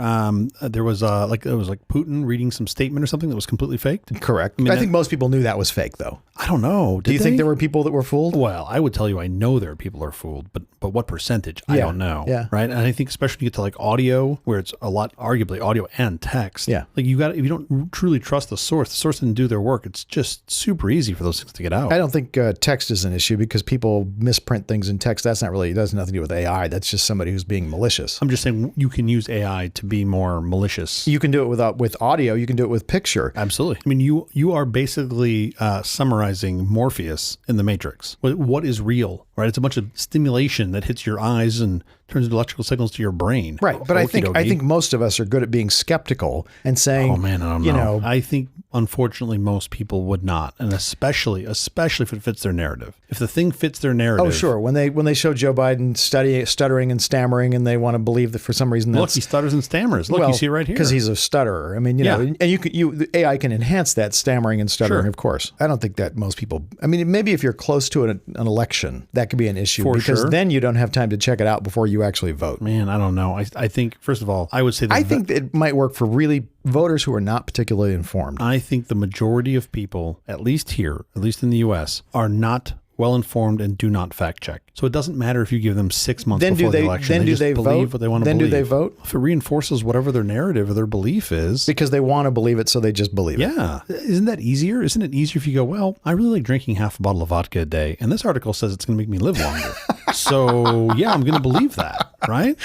there was Putin reading some statement or something that was completely faked? Correct. I think most people knew that was fake, though. I don't know. Do you think there were people that were fooled? Well, I would tell you I know there are people who are fooled, but what percentage? I don't know. Yeah. Right. And I think especially when you get to like audio, where it's a lot, arguably audio and text. Yeah. Like if you don't truly trust the source didn't do their work. It's just super easy for those things to get out. I don't think text is an issue because people misprint things in text. It has nothing to do with AI. That's just somebody who's being malicious. I'm just saying you can use AI to be more malicious. You can do it with audio. You can do it with picture. Absolutely. I mean, you are basically summarizing Morpheus in the Matrix. What is real, right? It's a bunch of stimulation that hits your eyes and turns into electrical signals to your brain. Right. But I think most of us are good at being skeptical and saying, oh man, I don't know. I think unfortunately most people would not. And especially for it fits their narrative. If the thing fits their narrative. Oh, sure. When they show Joe Biden stuttering and stammering, and they want to believe that for some reason look, he stutters and stammers. Look, you see right here. Because he's a stutterer. I mean, you know, and the AI can enhance that stammering and stuttering, of course. I don't think that most people. I mean, maybe if you're close to an election, that could be an issue because then you don't have time to check it out before you actually vote. Man, I don't know. I think first of all, I would say that I think it might work for really voters who are not particularly informed. I think the majority of people, at least here, at least in the U.S., are not well informed and do not fact check. So it doesn't matter if you give them 6 months before the election. Then they just believe vote? what they want to believe. Then do they vote? If it reinforces whatever their narrative or their belief is. Because they want to believe it, so they just believe it. Yeah. Isn't that easier? Isn't it easier if you go, well, I really like drinking half a bottle of vodka a day, and this article says it's going to make me live longer. So, yeah, I'm going to believe that, right?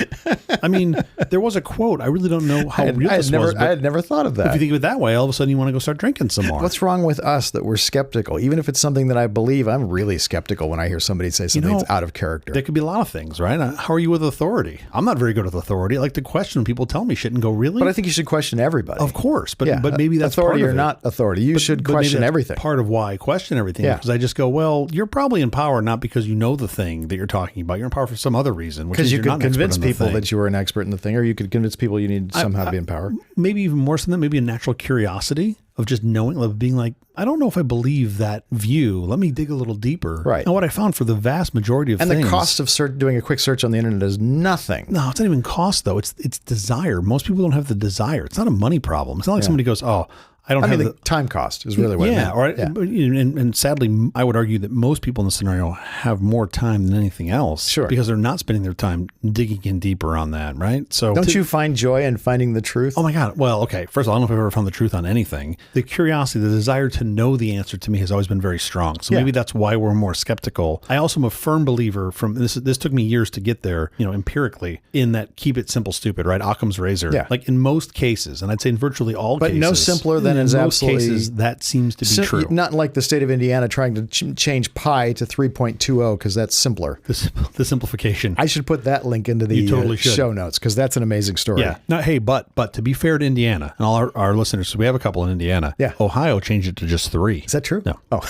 I mean, there was a quote. I really don't know how real this was. I had never thought of that. If you think of it that way, all of a sudden you want to go start drinking some more. What's wrong with us that we're skeptical? Even if it's something that I believe, I'm really skeptical when I hear somebody say something that's out of character. There could be a lot of things, right? How are you with authority? I'm not very good with authority. I like to question when people tell me shit and go, really? But I think you should question everybody. Of course. But maybe that's authority part of or not authority. You should question everything. Part of why I question everything. Yeah. Because I just go, well, you're probably in power not because you know the thing that you're talking about. You're in power for some other reason. Because you could convince people that you were an expert in the thing, or you could convince people you need somehow to be in power. Maybe even more so than that, maybe a natural curiosity of just knowing, of being like, I don't know if I believe that view. Let me dig a little deeper. Right. And what I found for the vast majority of things. And the cost of doing a quick search on the internet is nothing. No, it's not even cost, though. It's desire. Most people don't have the desire. It's not a money problem. It's not like somebody goes, oh, I mean, the time cost is really what it meant. Right. And sadly, I would argue that most people in the scenario have more time than anything else. Sure. Because they're not spending their time digging in deeper on that, right? So don't you find joy in finding the truth? Oh my God. Well, okay. First of all, I don't know if I've ever found the truth on anything. The curiosity, the desire to know the answer to me has always been very strong. So maybe that's why we're more skeptical. I also am a firm believer from this took me years to get there, empirically, in that keep it simple, stupid, right? Occam's razor. Yeah. Like in most cases, and I'd say in virtually all cases. But no simpler than is absolutely. Cases, that seems to be true. Not like the state of Indiana trying to change pi to 3.20 because that's simpler. The simplification. I should put that link into the show notes because that's an amazing story. Yeah. No, hey, but to be fair to Indiana and all our listeners, so we have a couple in Indiana. Yeah. Ohio changed it to just 3. Is that true? No. Oh.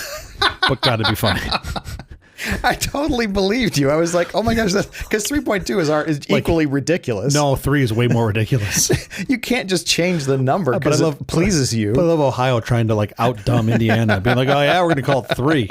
But got to be funny. I totally believed you. I was like, oh my gosh, because 3.2 is equally ridiculous. No, 3 is way more ridiculous. You can't just change the number because it pleases you. But I love Ohio trying to like out-dumb Indiana, being like, oh yeah, we're going to call it 3.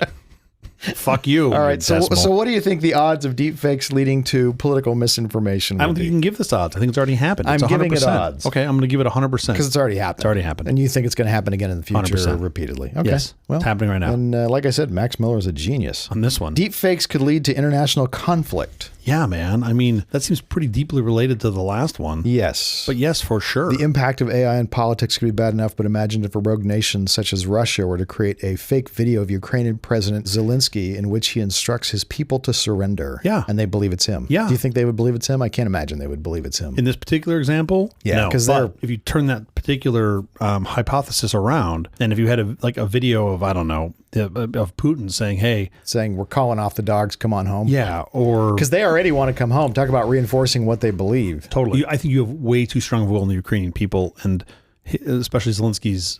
Fuck you. All right. So what do you think the odds of deepfakes leading to political misinformation I don't think you can give this odds. I think it's already happened. I'm giving it odds. Okay, I'm going to give it 100%. Because it's already happened. It's already happened. And you think it's going to happen again in the future 100%. repeatedly. Okay. Yes. Well, it's happening right now. And like I said, Max Miller is a genius. On this one. Deepfakes could lead to international conflict. Yeah, man. I mean, that seems pretty deeply related to the last one. Yes. But yes, for sure. The impact of AI in politics could be bad enough, but imagine if a rogue nation such as Russia were to create a fake video of Ukrainian President Zelensky in which he instructs his people to surrender. Yeah. And they believe it's him. Yeah. Do you think they would believe it's him? I can't imagine they would believe it's him. In this particular example? Yeah. Because if you turn that particular hypothesis around, and if you had a video of, I don't know, of Putin saying we're calling off the dogs, come on home. Yeah. Or because they already want to come home. Talk about reinforcing what they believe. Totally. I think you have way too strong of a will in the Ukrainian people, and especially Zelensky's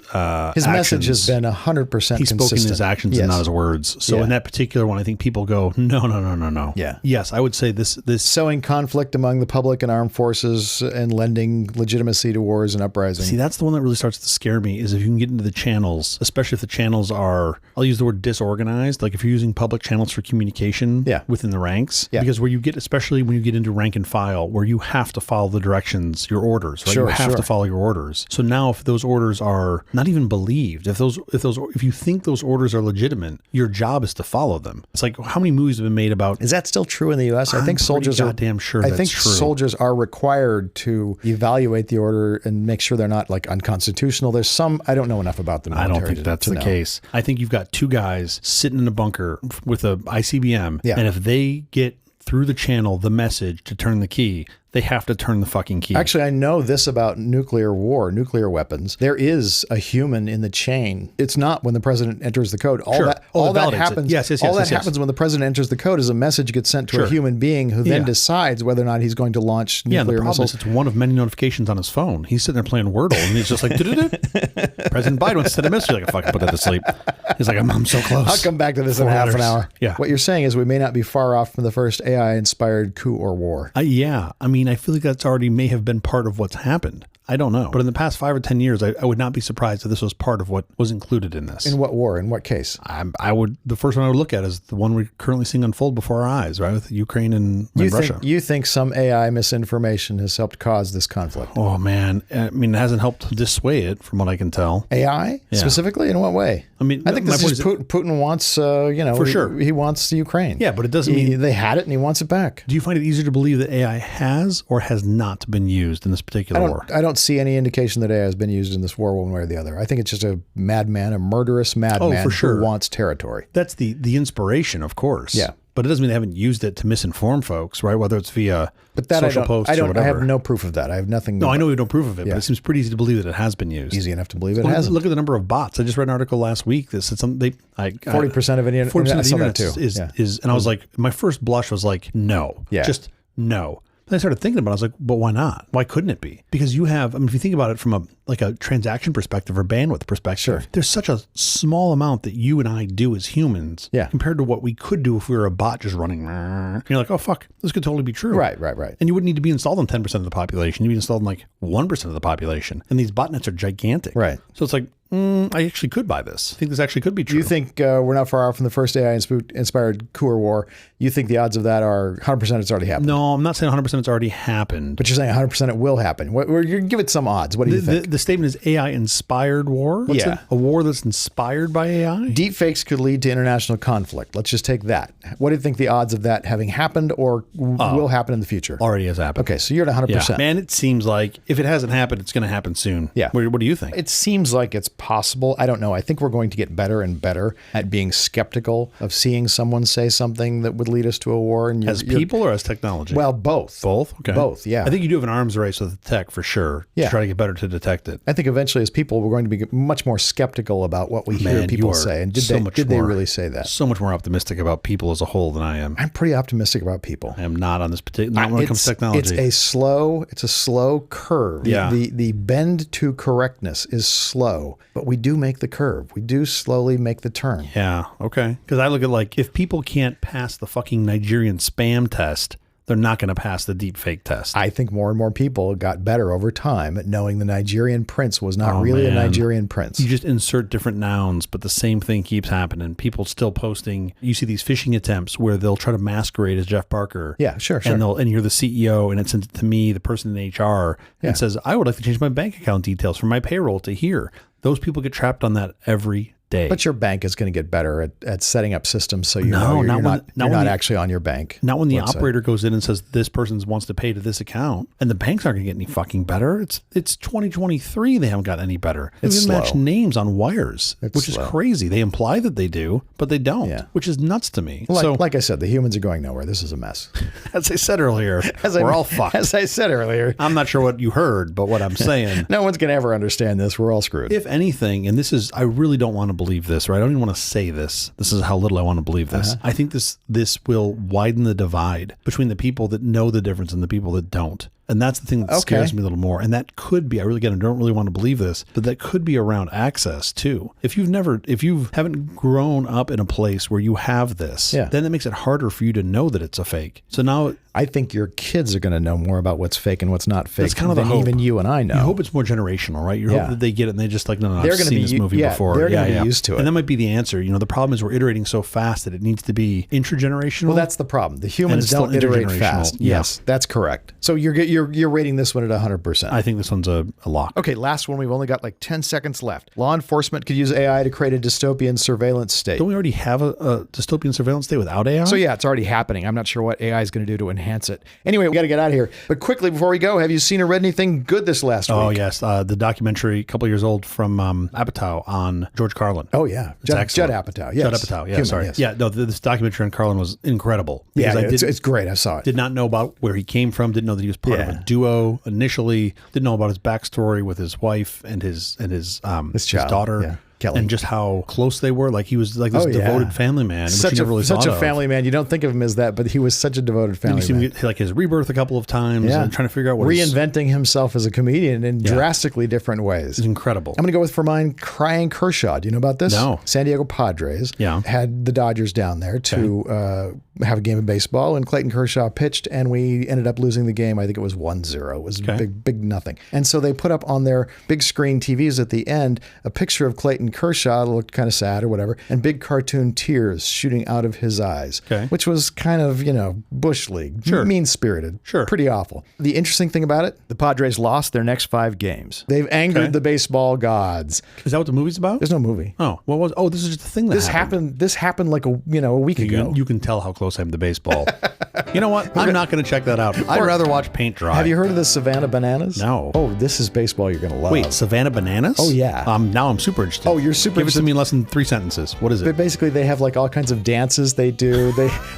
his message has been 100% consistent. He's spoken his actions and not his words. So in that particular one, I think people go, no. Yeah. Yes, I would say this sowing conflict among the public and armed forces and lending legitimacy to wars and uprising. See, that's the one that really starts to scare me, is if you can get into the channels, especially if the channels are, I'll use the word disorganized, like if you're using public channels for communication within the ranks. Yeah. Because where you get, especially when you get into rank and file, where you have to follow the directions, your orders, right? You have to follow your orders. So now if those orders are not even believed, if you think those orders are legitimate, your job is to follow them. It's like, how many movies have been made about? Is that still true in the U.S.? I think soldiers are goddamn sure. I think soldiers are required to evaluate the order and make sure they're not like unconstitutional. There's some, I don't know enough about the military. I don't think that's the case. I think you've got 2 guys sitting in a bunker with a ICBM, and if they get through the channel the message to turn the key, they have to turn the fucking key. Actually, I know this about nuclear war, nuclear weapons. There is a human in the chain. It's not when the president enters the code. All that happens. Yes. All that happens when the president enters the code is a message gets sent to a human being who then decides whether or not he's going to launch nuclear missiles. It's one of many notifications on his phone. He's sitting there playing Wordle, and he's just like, President Biden wants to send a message. He's like, fucking put that to sleep. He's like, I'm so close. I'll come back to this in half an hour. Yeah. What you're saying is we may not be far off from the first AI-inspired coup or war. Yeah. I mean, I feel like that's already may have been part of what's happened. I don't know. But in the past 5 or 10 years, I would not be surprised if this was part of what was included in this. In what war? In what case? The first one I would look at is the one we're currently seeing unfold before our eyes, right? With Ukraine and Russia. You think some AI misinformation has helped cause this conflict? Oh, man. I mean, it hasn't helped dissuade it from what I can tell. AI? Yeah. Specifically? In what way? I mean, I think this is Putin wants, for sure. He wants Ukraine. Yeah, but it doesn't mean... They had it and he wants it back. Do you find it easier to believe that AI has or has not been used in this particular war? I don't see any indication that AI has been used in this war one way or the other. I think it's just a madman, a murderous madman who wants territory. That's the inspiration, of course. Yeah. But it doesn't mean they haven't used it to misinform folks, right? Whether it's via social posts or whatever. I have no proof of that. I have nothing. No, I know we have no proof of it, but it seems pretty easy to believe that it has been used. Easy enough to believe it hasn't. Look at the number of bots. I just read an article last week that said 40% of the internet is, and I was like, my first blush was like, no, just no. Then I started thinking about it. I was like, but why not? Why couldn't it be? Because you have, if you think about it from a transaction perspective or bandwidth perspective, there's such a small amount that you and I do as humans compared to what we could do if we were a bot just running. And you're like, oh, fuck, this could totally be true. Right. And you wouldn't need to be installed on 10% of the population. You'd be installed on like 1% of the population. And these botnets are gigantic. Right. So it's like, I actually could buy this. I think this actually could be true. You think we're not far off from the first AI-inspired coup or war? You think the odds of that are 100% it's already happened? No, I'm not saying 100% it's already happened. But you're saying 100% it will happen. Give it some odds. What do you think? The statement is AI-inspired war? A war that's inspired by AI? Deep fakes could lead to international conflict. Let's just take that. What do you think the odds of that having happened or will happen in the future? Already has happened. Okay, so you're at 100%. Yeah. Man, it seems like if it hasn't happened, it's going to happen soon. Yeah. What do you think? It seems like it's possible. I don't know. I think we're going to get better and better at being skeptical of seeing someone say something that would lead us to a war. And as people or as technology? Well, both. Both? Okay. Both, yeah. I think you do have an arms race with the tech for sure to try to get better to detect it. I think eventually as people, we're going to be much more skeptical about what we hear people say. And did they really say that? So much more optimistic about people as a whole than I am. I'm pretty optimistic about people. I am not on this particular, not when it comes to technology. It's a slow curve. Yeah. The bend to correctness is slow, but we do make the curve. We do slowly make the turn. Yeah. Okay. Because I look at if people can't pass the fucking Nigerian spam test, they're not going to pass the deep fake test. I think more and more people got better over time at knowing the Nigerian prince was not really a Nigerian prince. You just insert different nouns, but the same thing keeps happening. People still posting. You see these phishing attempts where they'll try to masquerade as Jeff Parker. Yeah, sure. And you're the CEO, and it sends it to me, the person in HR, and says, I would like to change my bank account details from my payroll to here. Those people get trapped on that every day. But your bank is going to get better at setting up systems so you're not actually on your bank. Not when the operator goes in and says this person wants to pay to this account, and the banks aren't going to get any fucking better. It's 2023. They haven't got any better. They even match names on wires, which is crazy. They imply that they do, but they don't, which is nuts to me. Like I said, the humans are going nowhere. This is a mess. As I said earlier, we're all fucked. As I said earlier. I'm not sure what you heard, but what I'm saying. No one's going to ever understand this. We're all screwed. If anything, and this is, I really don't want to believe this, right? I don't even want to say this. This is how little I want to believe this. I think this will widen the divide between the people that know the difference and the people that don't. And that's the thing that scares me a little more. And that could be, I don't really want to believe this, but that could be around access too. If you haven't grown up in a place where you have this, then it makes it harder for you to know that it's a fake. So now I think your kids are going to know more about what's fake and what's not fake that's kind of the than hope. Even you and I know. You hope it's more generational, right? You hope that they get it and they just like, no, I've seen this movie before. They're going to be used to it. And that might be the answer. The problem is we're iterating so fast that it needs to be intragenerational. Well, that's the problem. The humans don't iterate fast. Yes, that's correct. So you're you're rating this one at 100%. I think this one's a lock. Okay, last one. We've only got like 10 seconds left. Law enforcement could use AI to create a dystopian surveillance state. Don't we already have a dystopian surveillance state without AI? So yeah, it's already happening. I'm not sure what AI is going to do to enhance it. Anyway, we got to get out of here. But quickly, before we go, have you seen or read anything good this last week? Oh, yes. The documentary, a couple years old from Apatow on George Carlin. Oh, yeah. Judd Apatow. Yes. Judd Apatow. Yeah, sorry. Yes. Yeah, no, this documentary on Carlin was incredible. Yeah, it's great. I saw it. Did not know about where he came from. Didn't know that he was part of a duo initially. Didn't know about his backstory with his wife and his daughter. Yeah. Kelly. And just how close they were. Like he was like this devoted family man. Such a family man. You don't think of him as that, but he was such a devoted family man. Like his rebirth a couple of times and trying to figure out what reinventing himself as a comedian in drastically different ways. It's incredible. I'm going to go with for mine, Crying Kershaw. Do you know about this? No. San Diego Padres had the Dodgers down there to have a game of baseball, and Clayton Kershaw pitched, and we ended up losing the game. I think it was 1-0. It was big nothing. And so they put up on their big screen TVs at the end a picture of Clayton Kershaw, looked kind of sad or whatever, and big cartoon tears shooting out of his eyes, which was kind of, Bush League, mean-spirited, pretty awful. The interesting thing about it, the Padres lost their next 5 games. They've angered the baseball gods. Is that what the movie's about? There's no movie. Oh, what was? Oh, this is just a thing that happened. This happened like a week ago. You can tell how close I am to baseball. You know what? I'm not going to check that out. I'd rather watch paint dry. Have you heard of the Savannah Bananas? No. Oh, this is baseball you're going to love. Wait, Savannah Bananas? Oh, yeah. Now I'm super interested. Oh, you're super Give it to me in less than 3 sentences. What is it? But basically, they have like all kinds of dances they do.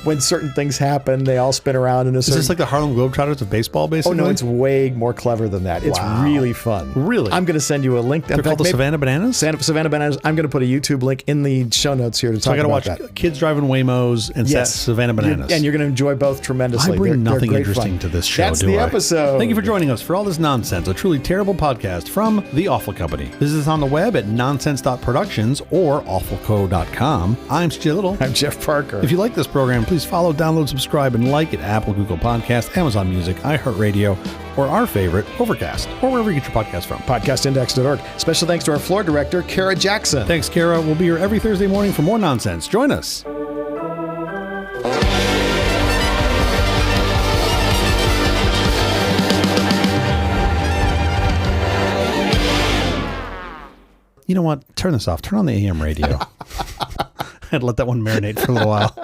When certain things happen, they all spin around in a certain... Is this like the Harlem Globetrotters of baseball, basically? Oh, no, it's way more clever than that. It's really fun. Really? I'm going to send you a link. They're called the Savannah Bananas? Savannah Bananas. I'm going to put a YouTube link in the show notes here to talk about that. So I got to watch kids driving Waymos and Savannah Bananas. And you're going to enjoy both tremendously. I bring nothing interesting to this show, That's the episode. Thank you for joining us for all this nonsense, a truly terrible podcast from The Awful Company. Visit us on the web at nonsense.productions or awfulco.com. I'm Stu Little. I'm Jeff Parker. If you like this program, please follow, download, subscribe, and like at Apple, Google Podcasts, Amazon Music, iHeartRadio, or our favorite, Overcast, or wherever you get your podcast from. Podcastindex.org. Special thanks to our floor director, Kara Jackson. Thanks, Kara. We'll be here every Thursday morning for more nonsense. Join us. You know what? Turn this off. Turn on the AM radio. I'd let that one marinate for a little while.